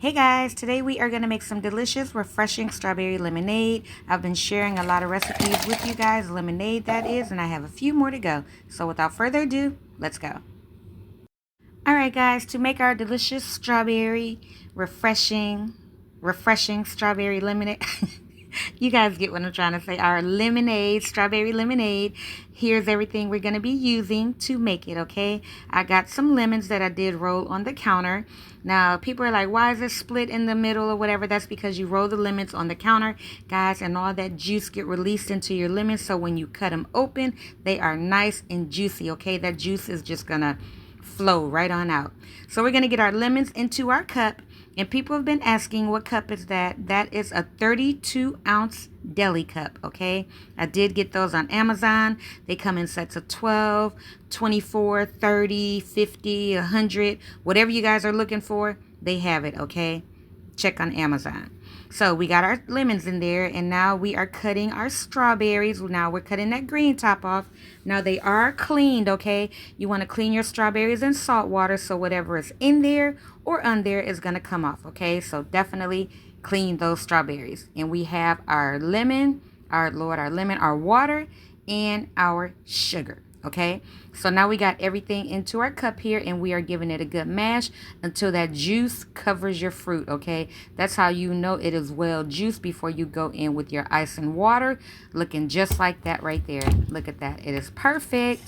Hey guys, today we are going to make some delicious, refreshing strawberry lemonade. I've been sharing a lot of recipes with you guys, lemonade that is, and I have a few more to go. So without further ado, let's go. Alright guys, to make our delicious strawberry, refreshing strawberry lemonade. You guys get what I'm trying to say. Our lemonade, strawberry lemonade. Here's everything we're going to be using to make it, okay? I got some lemons that I did roll on the counter. Now, people are like, why is it split in the middle or whatever? That's because you roll the lemons on the counter, guys, and all that juice get released into your lemons. So when you cut them open, they are nice and juicy, okay? That juice is just going to flow right on out. So we're going to get our lemons into our cup. And people have been asking, what cup is that? That is a 32-ounce deli cup, okay? I did get those on Amazon. They come in sets of 12, 24, 30, 50, 100. Whatever you guys are looking for, they have it, okay? Check on Amazon. So we got our lemons in there, and now we are cutting our strawberries. Now we're cutting that green top off. Now they are cleaned, okay? You want to clean your strawberries in salt water so whatever is in there or on there is going to come off, okay? So definitely clean those strawberries. And we have our lemon, our water, and our sugar. Okay, so now we got everything into our cup here, and we are giving it a good mash until that juice covers your fruit. Okay, that's how you know it is well juiced before you go in with your ice and water, looking just like that right there. Look at that, it is perfect.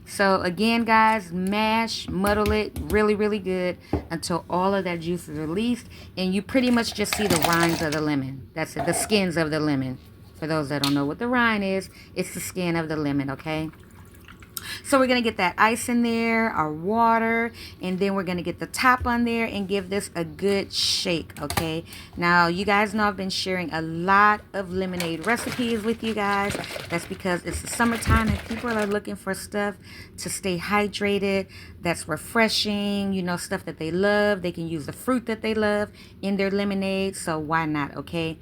So again, guys, mash, muddle it really good until all of that juice is released, and you pretty much just see the rinds of the lemon. That's it, the skins of the lemon. For those that don't know what the rind is, it's the skin of the lemon. Okay, so we're going to get that ice in there, our water, and then we're going to get the top on there and give this a good shake, okay? Now, you guys know I've been sharing a lot of lemonade recipes with you guys. That's because it's the summertime and people are looking for stuff to stay hydrated, that's refreshing, you know, stuff that they love. They can use the fruit that they love in their lemonade, so why not, okay?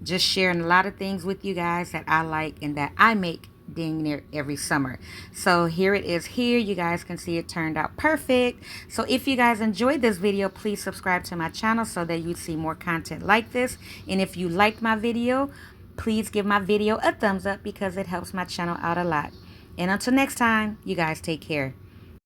Just sharing a lot of things with you guys that I like and that I make dang near every summer. So here it is here. You guys can see it turned out perfect. So if you guys enjoyed this video, please subscribe to my channel so that you see more content like this. And if you liked my video, please give my video a thumbs up because it helps my channel out a lot. And until next time, you guys take care.